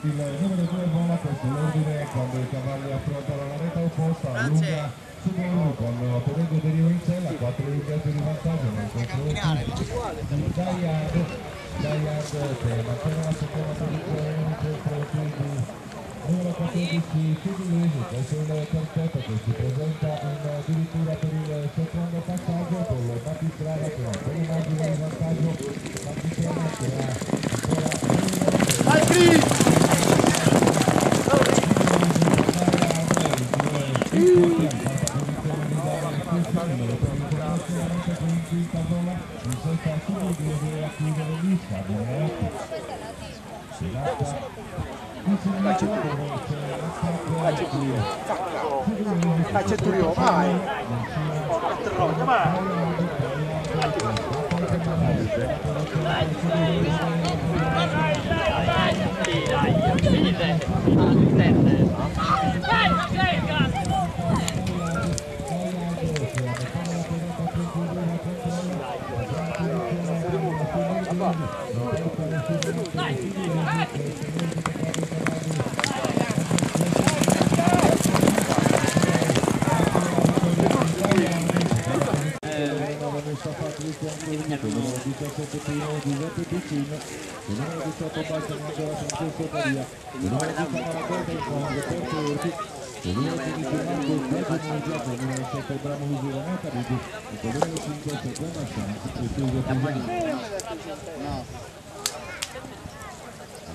Il numero 2 vola questo l'ordine quando i cavalli affrontano la rete opposta, allunga su gol con Toledo De Rio in cella, 4 lunghezze di vantaggio nei confronti di Dayard che mantiene la seconda posizione nei confronti di numero 14 Sudilesi, questo è il terzetto che si presenta addirittura per il secondo passaggio con il Battistrada che ha per un margine di vantaggio, Battistrada che ha ancora Centurione, vai! numero 17 Pino Giuseppe Piccino, il numero 18 Basta Angela Francesco Maria, il numero 19 Alberto Incontro Porto Urti, il numero 15 Marco Baggio Mugiato, il numero 7 Bramo Luigi Ranetta Luigi, il numero 5 seconda chance e Silvio Pisani.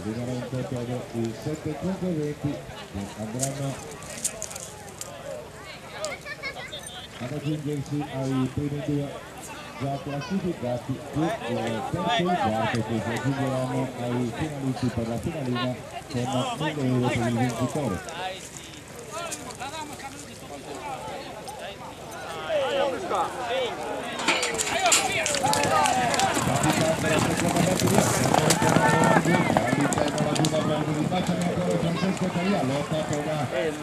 Arriverà in controllo i 7 concorrenti che andranno ad aggiungersi ai primi due già classificati più il terzo e il quarto che si aggiungeranno ai finalisti per la finalina con 1.000 euro per il vincitore. Francesco Caria lotta per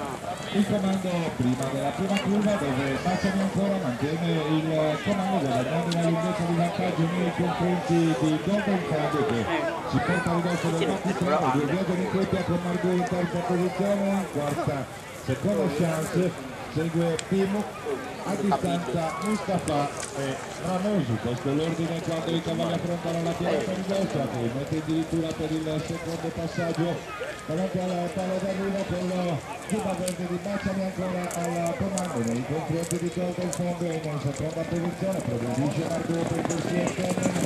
il comando prima della prima curva dove Baciami ancora mantiene il comando guadagnando una lunghezza di vantaggio nei confronti di Golden Fabio che si porta ridosso del Battistrada, due viaggiano in coppia con Margot in terza posizione, in quarta seconda chance segue Pimo, a distanza Mustafa e Ramosi. Questo è l'ordine quando i cavalli affrontano la pianta di destra che mette addirittura per il secondo passaggio davanti alla palla d'arrivo con Cuba Verde di Baciami ancora al comando nei confronti di Golden Fondo in seconda posizione, progredisce Margot per il suo esterno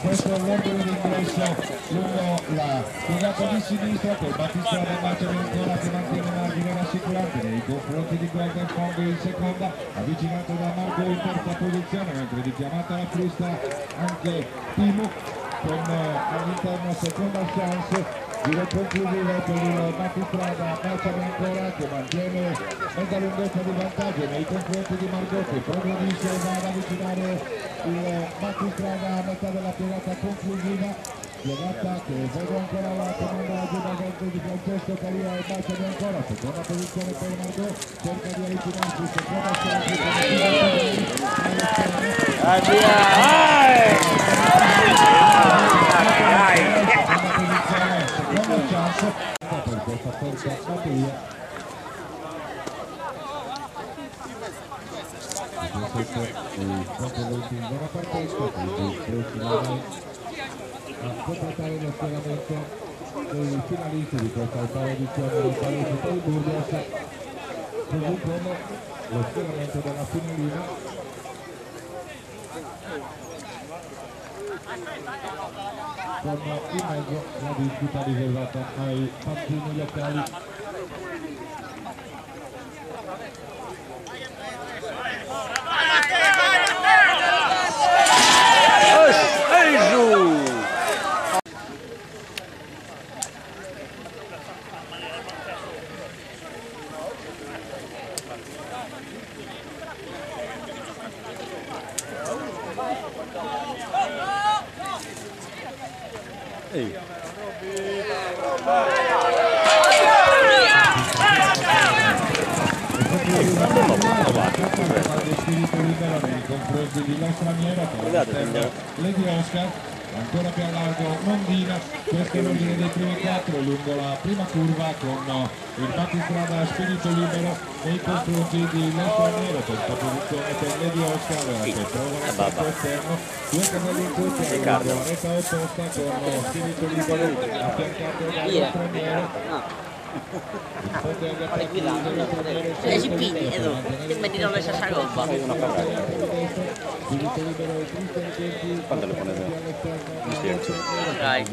questo è l'ordine d'ingresso lungo la fugata di sinistra per Battistrada Baciami ancora che mantiene margine rassicurante nei confronti di Golden Fondo in seconda, avvicinato da Margot in terza posizione, mentre richiamata alla frusta anche Pimo con all'interno seconda chance. Giro conclusivo per il Battistrada Baciami ancora che mantiene mezza lunghezza di vantaggio nei confronti di Margot che progredisce e va ad avvicinare il Battistrada a metà della piegata conclusiva, piegata che vedo ancora la comanda giù da verde di Francesco Caria e Baciami ancora, seconda posizione per Margot, cerca di avvicinarsi, seconda chance per questa terza batteria. Il concorrente in buona partenza, quindi prossimo a completare lo schieramento dei finalisti di questa ottava edizione del Palazzo di Burgos, così come lo schieramento della finalina. Con in mezzo la disputa riservata ai pattini locali. Spirito libero nei confronti di La Straniera Lady Oscar, ancora più a largo Mondina. Questo è l'ordine dei primi 4 lungo la prima curva con il battistrada Spirito libero nei confronti di La Straniera. Questa posizione per Lady Oscar che prova l'attacco esterno, 2 cavalli in coppia lungo la retta opposta con Spirito libero affiancato da La Straniera. Le cipini, ti metti la stessa roba. Quando le ponete? Dai.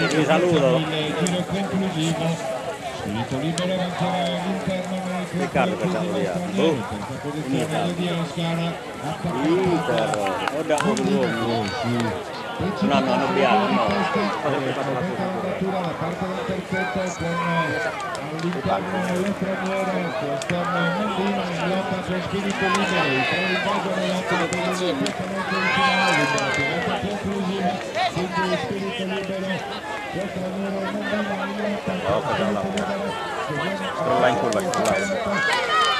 Vi saluto. Spirito libero ancora all'interno Riccardo facciamo via. No, non abbiamo, no. La parte del terzetto con all'interno lo straniero, esterno Mondina in lotta con Spirito libero, i tre invadono lotta per il piazzamento di finale, la piegata conclusiva, quindi Spirito libero, lo straniero Mondina in lotta con Spirito libero, Scrolla in curva, scrolla.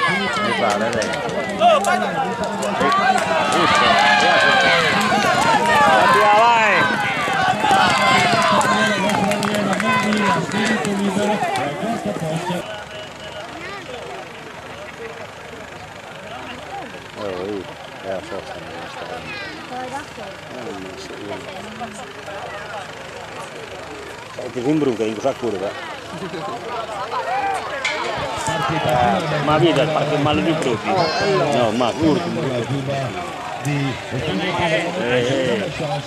Mi pare, lei. Vai! Spirito libero, la quarta posta. È la forza della strada. Senti, Zimbruca in questa curva. Ma vedi, il parco male di brutti. No, ma curto.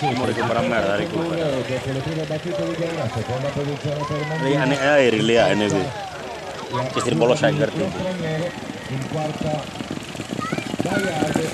Amore che per merda la recupera. Aerei lì a NV. Che si ribollo sai gartito. In quarta Daiarde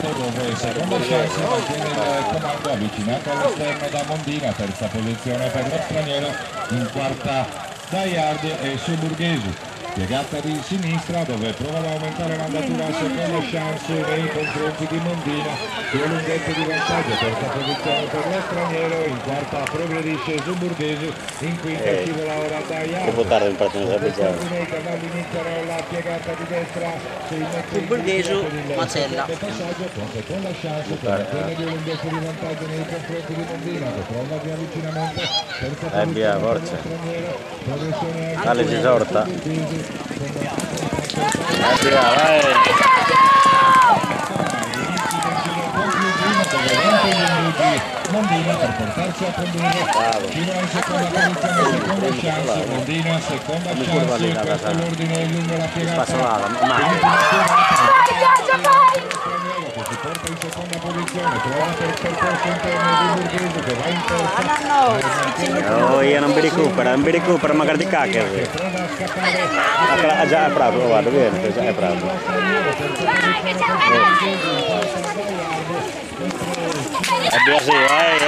dove seconda chance mantiene il comando avvicinato all'esterno da Mondina, terza posizione per lo straniero, in quarta Daiarde e Suburghesi. Piegata di sinistra dove prova ad aumentare l'andatura a seconda chance nei confronti di Mondina, due lunghezze di vantaggio, terza posizione per lo straniero, in quarta progredisce Suburghesi, in quinta scivola ora Daiarde. Un po' tardi in parte non sarebbe già. I cavalli iniziano la piegata di destra Suburghesi, Macella. Passaggio con seconda chance per mantenere due lunghezze di vantaggio nei confronti di Mondina che prova di avvicinamento, terza posizione via, per lo forza. straniero, progressione Alle si sorta. Suburghesi. Via, vai! Mondina per portarsi a condurre fino in seconda posizione, seconda chance, Mondina seconda chance, questo è l'ordine lungo la piegata, che si porta in seconda posizione, trova per il percorso interno di Borghese che va in terza, Oh, io non mi recupera magari di cacchio. prova a scappare, Già è bravo, guarda, vieni, già è bravo. È così, vai!